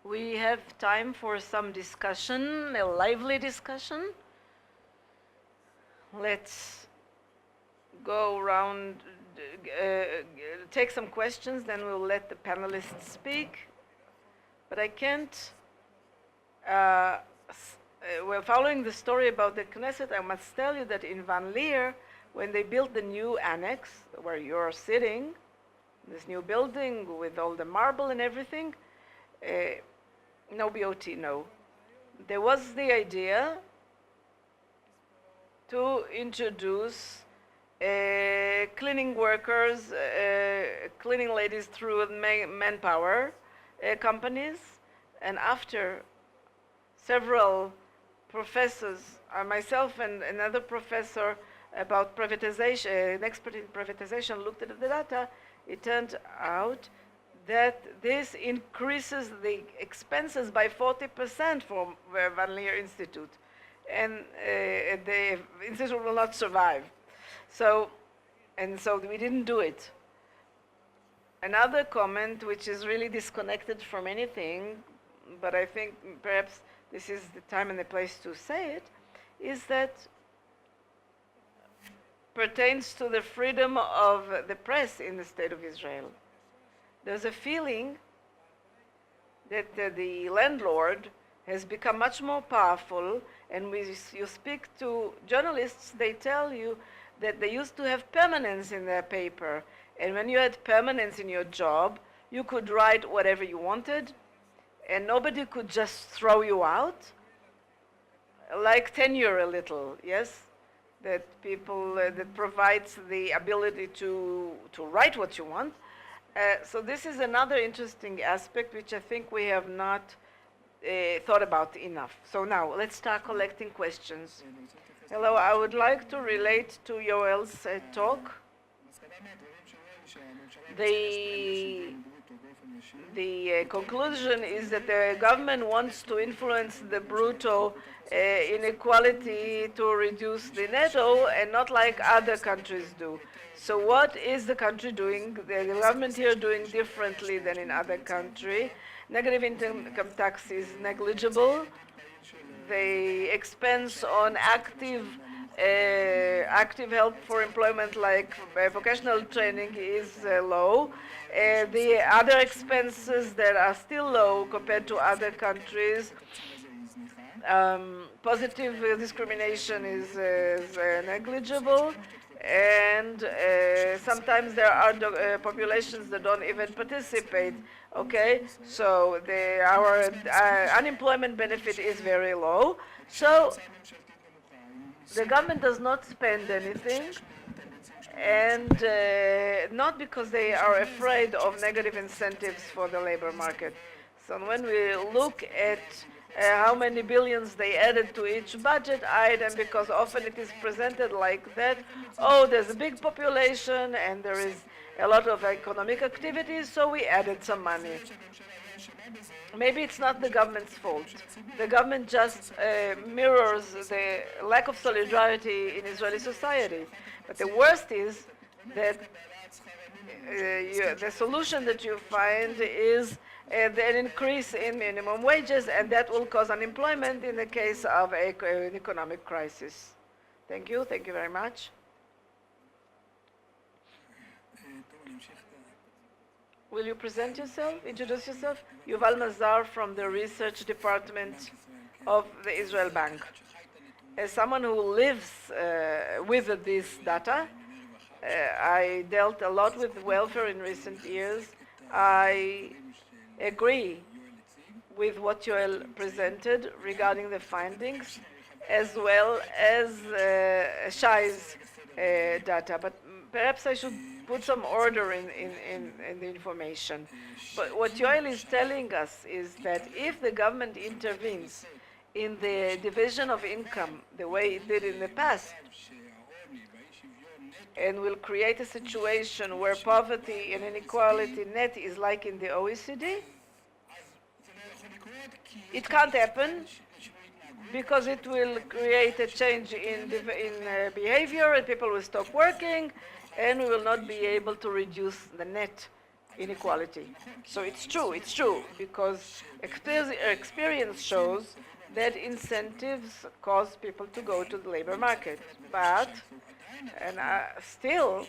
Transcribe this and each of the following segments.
We have time for some discussion, a lively discussion. Let's go around, take some questions, then we'll let the panelists speak. But I can't, well, following the story about the Knesset, I must tell you that in Van Leer, when they built the new annex where you're sitting, this new building with all the marble and everything, no BOT, no. There was the idea to introduce cleaning workers, cleaning ladies through manpower companies, and after several professors, myself and another professor about privatization, an expert in privatization, looked at the data, it turned out that this increases the expenses by 40% for Van Leer Institute, and the institute will not survive. So we didn't do it. Another comment, which is really disconnected from anything, but I think perhaps this is the time and the place to say it, is that pertains to the freedom of the press in the State of Israel. There's a feeling that the landlord has become much more powerful, and when you speak to journalists, they tell you that they used to have permanence in their paper, and when you had permanence in your job, you could write whatever you wanted, and nobody could just throw you out, like tenure a little, yes? That people, that provides the ability to write what you want. So this is another interesting aspect which I think we have not thought about enough. So now, let's start collecting questions. Hello, I would like to relate to Yoel's talk. The conclusion is that the government wants to influence the brutto inequality to reduce the netto, and not like other countries do. So what is the country doing, the government here doing differently than in other countries? Negative income tax is negligible. The expense on active help for employment, like vocational training, is low. The other expenses that are still low compared to other countries, positive discrimination is negligible, and sometimes there are populations that don't even participate. Okay, so our unemployment benefit is very low. So the government does not spend anything, and not because they are afraid of negative incentives for the labor market. So when we look at how many billions they added to each budget item, because often it is presented like that, oh, there's a big population and there is a lot of economic activities, so we added some money. Maybe it's not the government's fault. The government just mirrors the lack of solidarity in Israeli society. But the worst is that the solution that you find is an increase in minimum wages, and that will cause unemployment in the case of an economic crisis. Thank you very much. Will you present yourself, introduce yourself? Yuval Mazar from the research department of the Israel Bank. As someone who lives with this data, I dealt a lot with welfare in recent years. I agree with what Yoel presented regarding the findings, as well as Shai's data. But perhaps I should put some order in the information. But what Yoel is telling us is that if the government intervenes in the division of income the way it did in the past, and will create a situation where poverty and inequality net is like in the OECD, it can't happen because it will create a change in behavior, and people will stop working, and we will not be able to reduce the net inequality. So it's true, because experience shows that incentives cause people to go to the labor market. But, and still,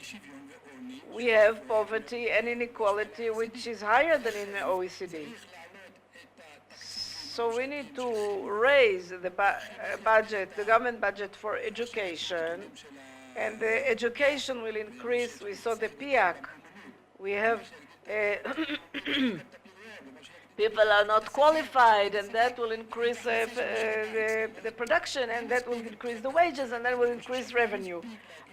we have poverty and inequality which is higher than in the OECD. So we need to raise the budget, the government budget for education, and the education will increase. We saw the PIAC. We have people are not qualified, and that will increase the production, and that will increase the wages, and that will increase revenue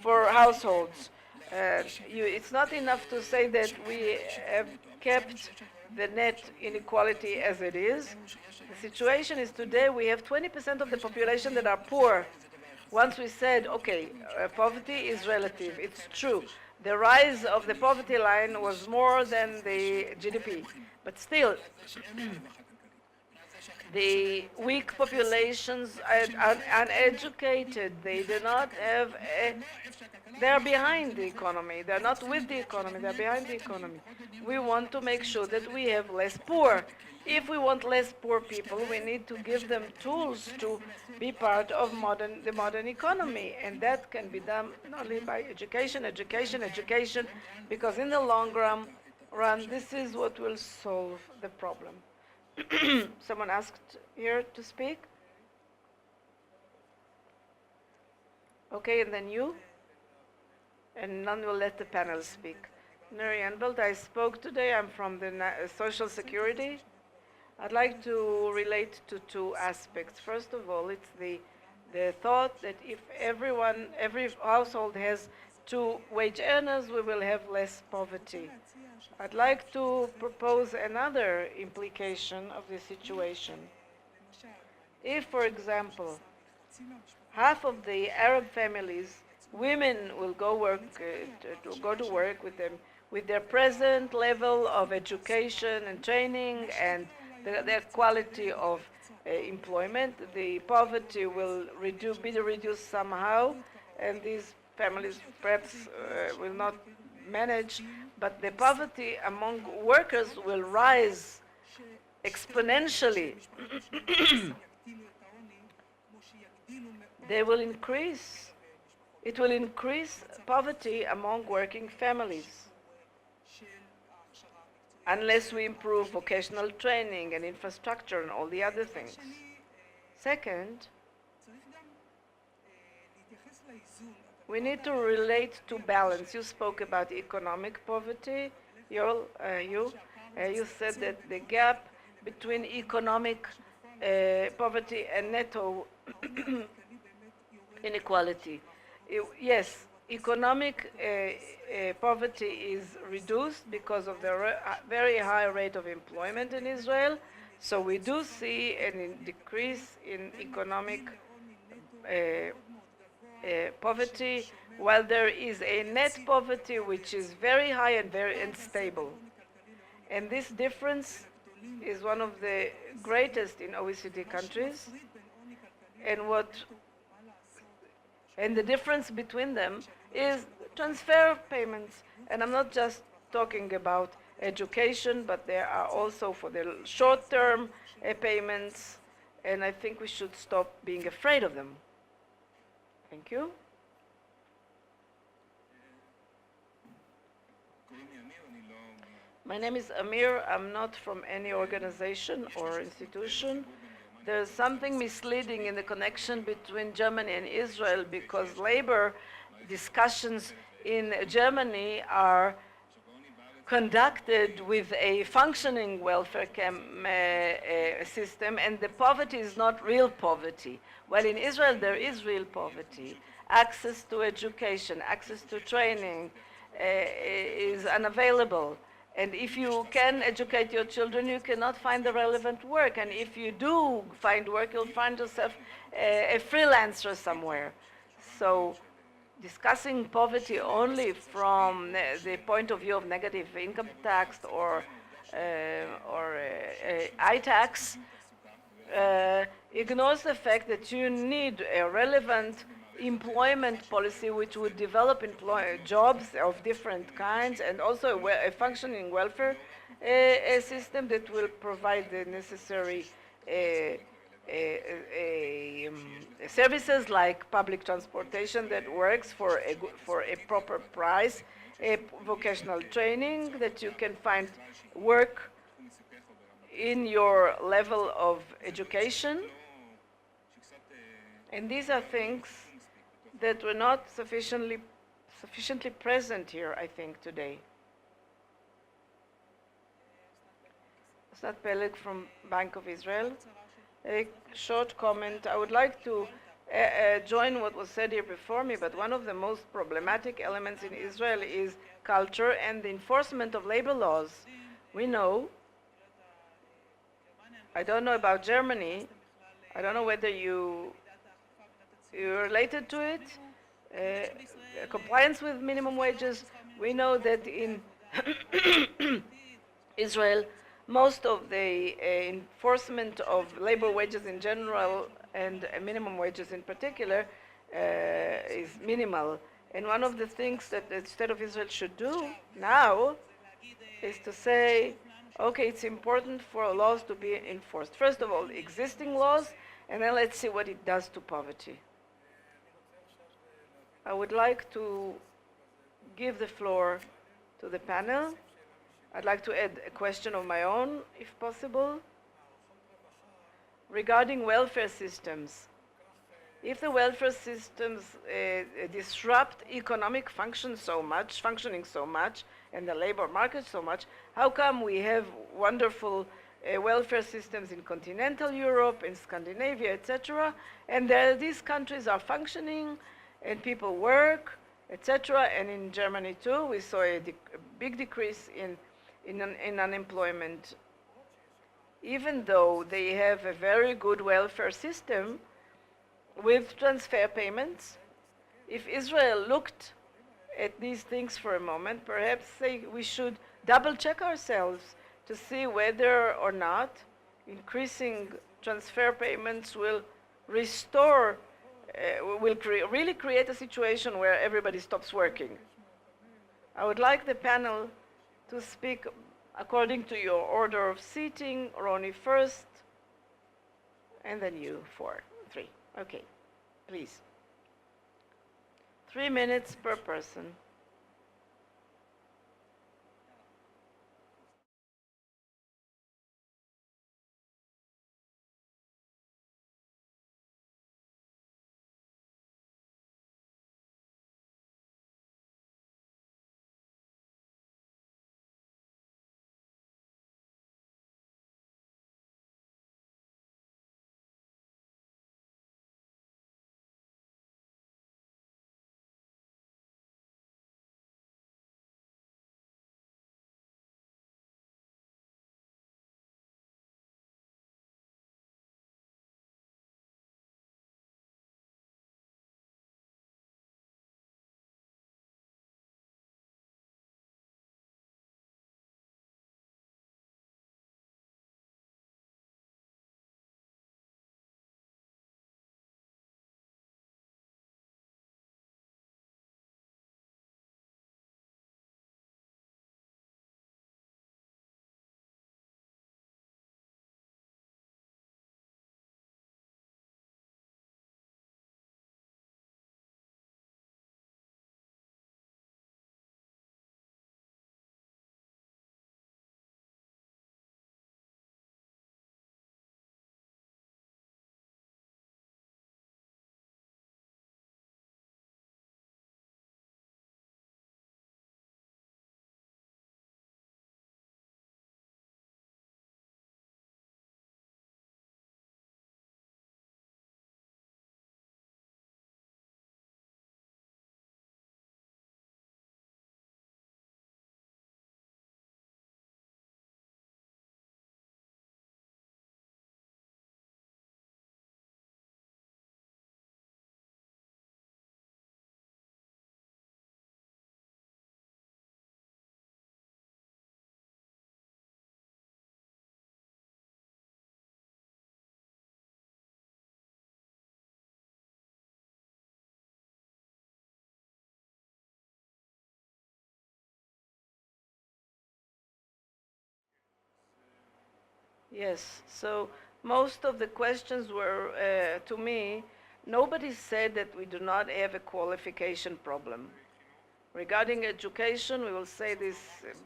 for households. It's not enough to say that we have kept the net inequality as it is. The situation is today we have 20% of the population that are poor. Once we said, okay, poverty is relative, it's true. The rise of the poverty line was more than the GDP. But still, the weak populations are uneducated. They do not have they're behind the economy. They're not with the economy, they're behind the economy. We want to make sure that we have less poor. If we want less poor people, we need to give them tools to be part of the modern economy. And that can be done not only by education, because in the long run, this is what will solve the problem. Someone asked here to speak? Okay, and then you? And none will let the panel speak. Mary Anvelt, I spoke today. I'm from the Social Security. I'd like to relate to two aspects. First of all, it's the thought that if every household has two wage earners, we will have less poverty. I'd like to propose another implication of this situation. If, for example, half of the Arab families, women will go to work with their present level of education and training and their quality of employment, the poverty will be reduced somehow, and these families perhaps will not manage, but the poverty among workers will rise exponentially. They will increase. It will increase poverty among working families unless we improve vocational training and infrastructure and all the other things. Second, we need to relate to balance. You spoke about economic poverty. You said that the gap between economic poverty and netto inequality. Yes, economic poverty is reduced because of the very high rate of employment in Israel. So we do see a decrease in economic poverty, while there is a net poverty which is very high and very unstable. And this difference is one of the greatest in OECD countries. And the difference between them is transfer payments. And I'm not just talking about education, but there are also for the short-term payments, and I think we should stop being afraid of them. Thank you. My name is Amir. I'm not from any organization or institution. There's something misleading in the connection between Germany and Israel, because labor discussions in Germany are conducted with a functioning welfare system, and the poverty is not real poverty. While in Israel there is real poverty. Access to education, access to training is unavailable. And if you can educate your children, you cannot find the relevant work. And if you do find work, you'll find yourself a freelancer somewhere. So discussing poverty only from the point of view of negative income tax or I-tax ignores the fact that you need a relevant employment policy which would develop jobs of different kinds, and also a functioning welfare system that will provide the necessary services like public transportation that works for a proper price, vocational training that you can find work in your level of education. And these are things that were not sufficiently present here, I think, today. Asnat Peleg from Bank of Israel. A short comment. I would like to join what was said here before me, but one of the most problematic elements in Israel is culture and the enforcement of labor laws. We know, I don't know about Germany, I don't know whether you're related to it, compliance with minimum wages. We know that in Israel, most of the enforcement of labor wages in general and minimum wages in particular is minimal. And one of the things that the State of Israel should do now is to say, okay, it's important for laws to be enforced. First of all, existing laws, and then let's see what it does to poverty. I would like to give the floor to the panel. I'd like to add a question of my own, if possible, regarding welfare systems. If the welfare systems disrupt economic functioning so much, and the labor market so much, how come we have wonderful welfare systems in continental Europe, in Scandinavia, etc., and these countries are functioning, and people work, etc., and in Germany too, we saw a big decrease in unemployment, even though they have a very good welfare system with transfer payments. If Israel looked at these things for a moment, perhaps we should double check ourselves to see whether or not increasing transfer payments will restore, really create a situation where everybody stops working. I would like the panel to speak according to your order of seating. Ronnie first, and then you, 3. Okay, please. 3 minutes per person. Yes, so most of the questions were to me. Nobody said that we do not have a qualification problem. Regarding education, we will say this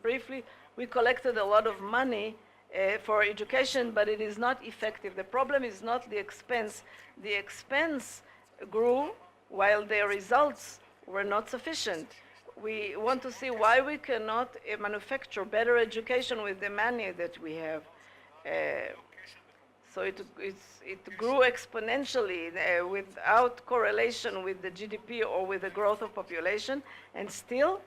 briefly. We collected a lot of money for education, but it is not effective. The problem is not the expense. The expense grew while the results were not sufficient. We want to see why we cannot manufacture better education with the money that we have. So it grew exponentially without correlation with the GDP or with the growth of population, and still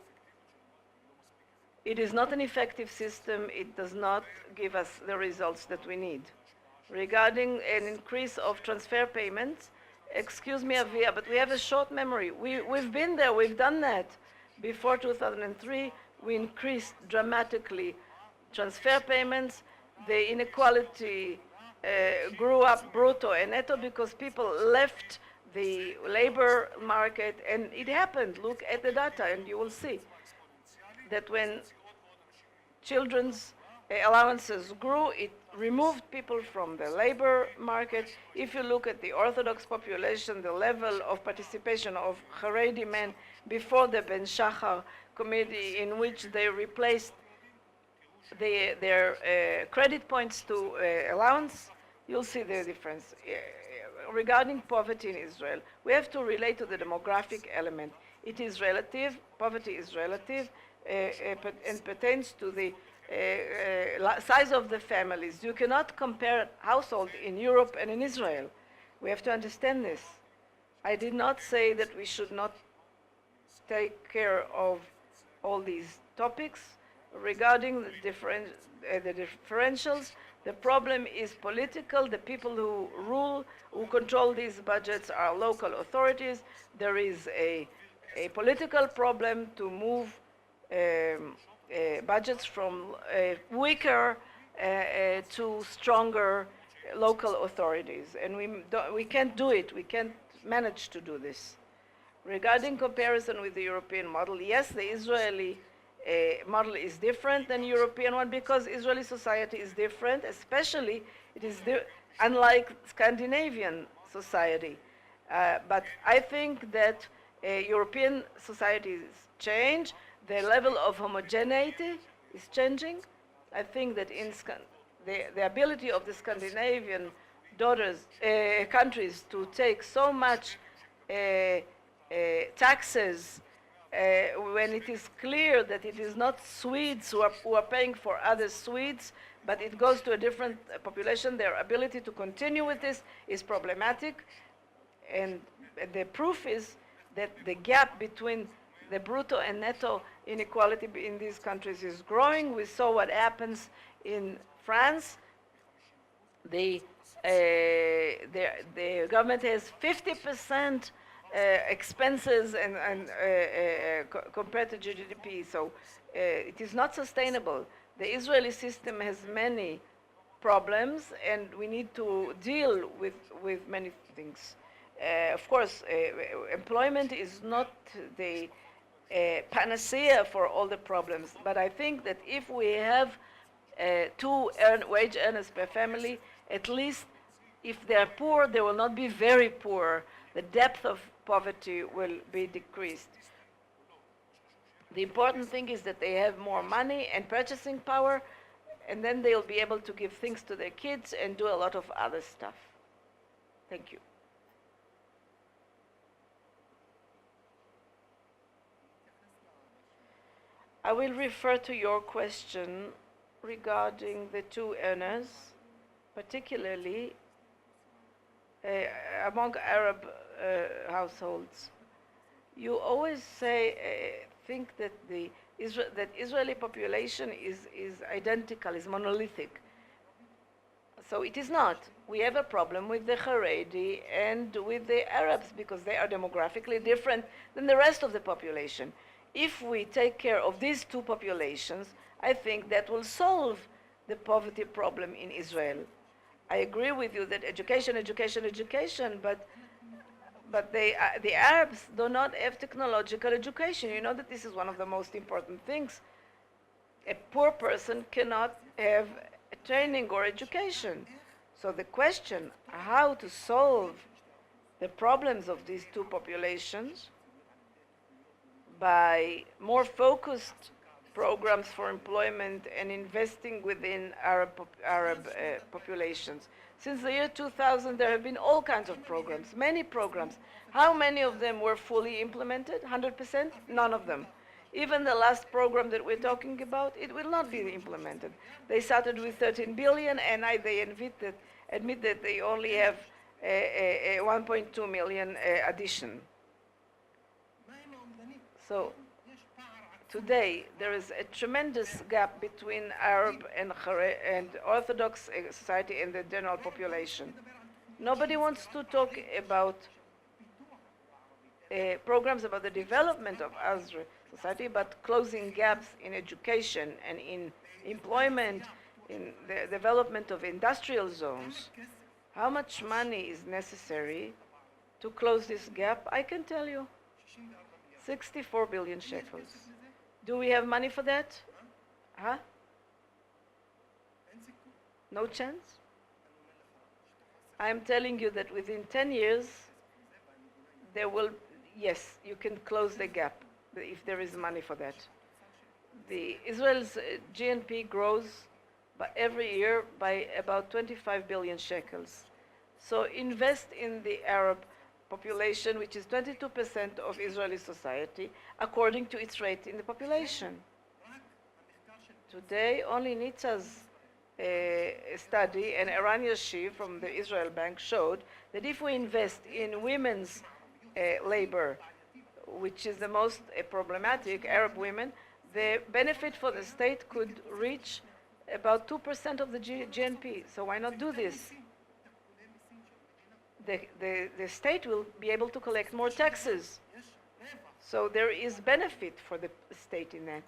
it is not an effective system. It does not give us the results that we need. Regarding an increase of transfer payments, excuse me, Avia, but we have a short memory. We've been there, we've done that. Before 2003, we increased dramatically transfer payments. The inequality grew up brutto and netto because people left the labor market, and it happened. Look at the data and you will see that when children's allowances grew, it removed people from the labor market. If you look at the Orthodox population, the level of participation of Haredi men before the Ben Shachar committee, in which they replaced their credit points to allowance, you'll see the difference. Regarding poverty in Israel, we have to relate to the demographic element. It is relative, poverty is relative, and pertains to the size of the families. You cannot compare households in Europe and in Israel. We have to understand this. I did not say that we should not take care of all these topics. Regarding the differentials, the problem is political. The people who rule, who control these budgets are local authorities. There is a political problem to move budgets from weaker to stronger local authorities. And we can't do it. We can't manage to do this. Regarding comparison with the European model, yes, the Israeli model is different than European one because Israeli society is different, especially it is unlike Scandinavian society. But I think that European societies change, the level of homogeneity is changing. I think that in the ability of the Scandinavian countries to take so much taxes when it is clear that it is not Swedes who are paying for other Swedes, but it goes to a different population, their ability to continue with this is problematic. And the proof is that the gap between the brutto and netto inequality in these countries is growing. We saw what happens in France. The government has 50% expenses and compared to GDP, so it is not sustainable. The Israeli system has many problems, and we need to deal with many things. Of course, employment is not the panacea for all the problems, but I think that if we have two wage earners per family, at least if they are poor, they will not be very poor. The depth of poverty will be decreased. The important thing is that they have more money and purchasing power, and then they'll be able to give things to their kids and do a lot of other stuff. Thank you. I will refer to your question regarding the two earners, particularly among Arab households. You always think that that Israeli population is identical, is monolithic. So it is not. We have a problem with the Haredi and with the Arabs because they are demographically different than the rest of the population. If we take care of these two populations, I think that will solve the poverty problem in Israel. I agree with you that education, but the Arabs do not have technological education. You know that this is one of the most important things. A poor person cannot have training or education. So the question how to solve the problems of these two populations by more focused programs for employment and investing within Arab populations. Since the year 2000, there have been all kinds of programs, many programs. How many of them were fully implemented? 100%? None of them. Even the last program that we're talking about, it will not be implemented. They started with 13 billion, and they admit that they only have a 1.2 million addition. So today, there is a tremendous gap between Arab and Orthodox society and the general population. Nobody wants to talk about programs about the development of Azra society, but closing gaps in education and in employment, in the development of industrial zones. How much money is necessary to close this gap? I can tell you, 64 billion shekels. Do we have money for that? Huh? No chance? I'm telling you that within 10 years, there will, yes, you can close the gap if there is money for that. Israel's GNP grows every year by about 25 billion shekels. So invest in the Arab population, which is 22% of Israeli society, according to its rate in the population. Today, only Nitzah's study and Eran Yashiv from the Israel Bank showed that if we invest in women's labor, which is the most problematic, Arab women, the benefit for the state could reach about 2% of the GNP. So why not do this? The state will be able to collect more taxes. So there is benefit for the state in that.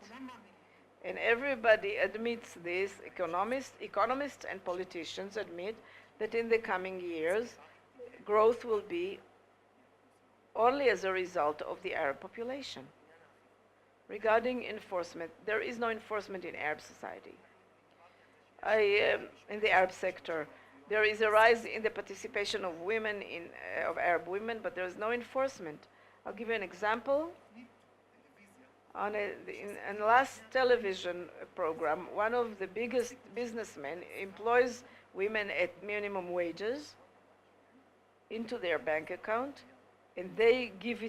And everybody admits this, economists and politicians admit that in the coming years, growth will be only as a result of the Arab population. Regarding enforcement, there is no enforcement in Arab society. In the Arab sector, there is a rise in the participation of women, of Arab women, but there is no enforcement. I'll give you an example. In the last television program, one of the biggest businessmen employs women at minimum wages into their bank account, and they give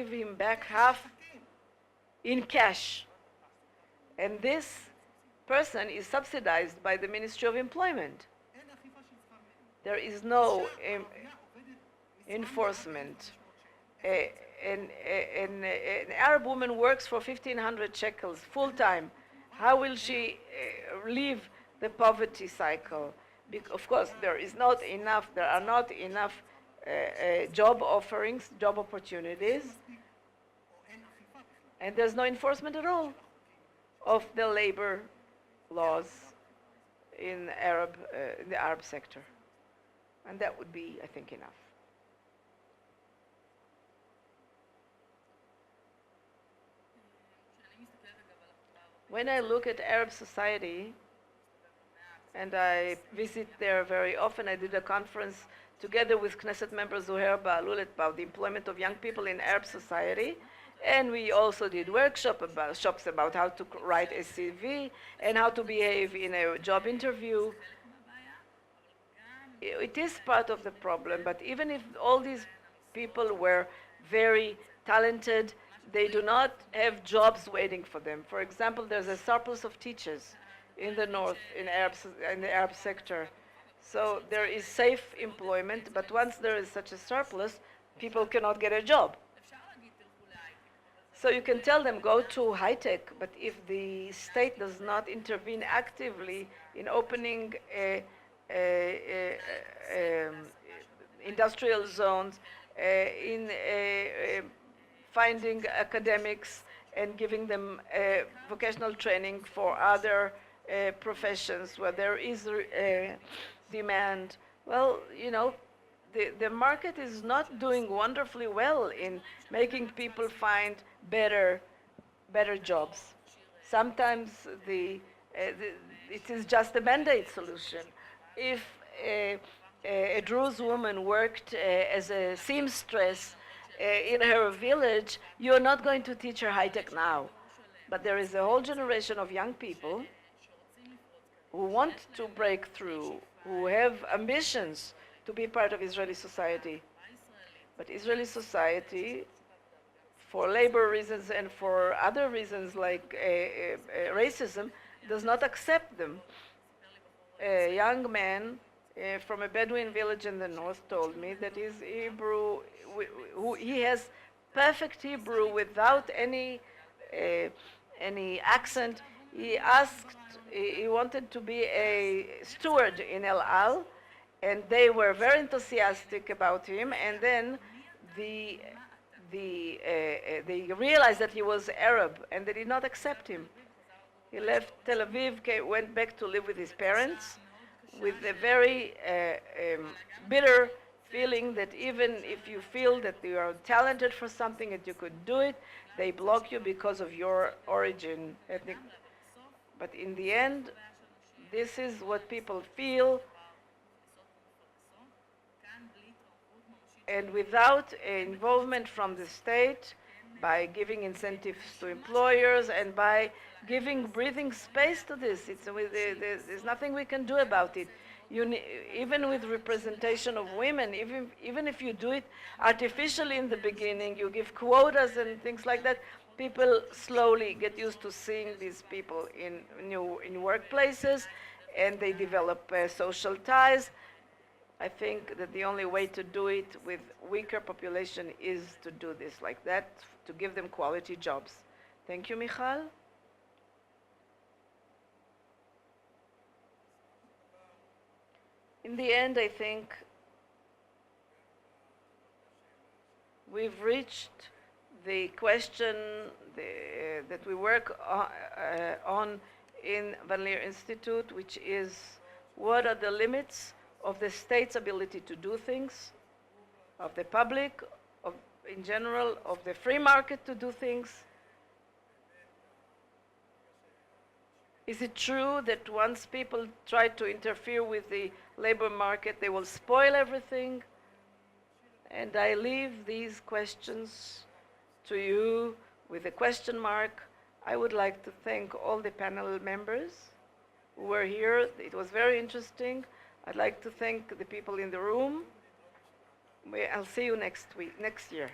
him back half in cash. And this person is subsidized by the Ministry of Employment. There is no enforcement. An Arab woman works for 1,500 shekels full time. How will she leave the poverty cycle? Of course, there are not enough job offerings, job opportunities, and there's no enforcement at all of the labor laws in the Arab sector. And that would be, I think, enough. When I look at Arab society, and I visit there very often, I did a conference together with Knesset member Zuhair Ba'alul about the employment of young people in Arab society, and we also did shops about how to write a CV and how to behave in a job interview. It is part of the problem, but even if all these people were very talented, they do not have jobs waiting for them. For example, there's a surplus of teachers in the north, in the Arab sector. So there is safe employment, but once there is such a surplus, people cannot get a job. So you can tell them, go to high-tech, but if the state does not intervene actively in opening industrial zones, in finding academics and giving them vocational training for other professions where there is demand, well, you know, the market is not doing wonderfully well in making people find better jobs. Sometimes the it is just a Band-Aid solution. If a Druze woman worked as a seamstress in her village, you're not going to teach her high-tech now. But there is a whole generation of young people who want to break through, who have ambitions to be part of Israeli society. But Israeli society, for labor reasons and for other reasons like racism, does not accept them. A young man from a Bedouin village in the north told me that his Hebrew, he has perfect Hebrew without any accent. He asked, he wanted to be a steward in El Al, and they were very enthusiastic about him, and then they realized that he was Arab, and they did not accept him. He left Tel Aviv, went back to live with his parents, with a very bitter feeling that even if you feel that you are talented for something, that you could do it, they block you because of your origin, ethnic. But in the end, this is what people feel. And without involvement from the state, by giving incentives to employers and by giving breathing space to this, there's nothing we can do about it. Even with representation of women, even if you do it artificially in the beginning, you give quotas and things like that, people slowly get used to seeing these people in workplaces, and they develop social ties. I think that the only way to do it with weaker population is to do this like that, to give them quality jobs. Thank you, Michal. In the end, I think we've reached the question that we work on in Leer Institute, which is what are the limits of the state's ability to do things, of the public, in general, of the free market to do things. Is it true that once people try to interfere with the labor market, they will spoil everything? And I leave these questions to you with a question mark. I would like to thank all the panel members who were here. It was very interesting. I'd like to thank the people in the room. I'll see you next year.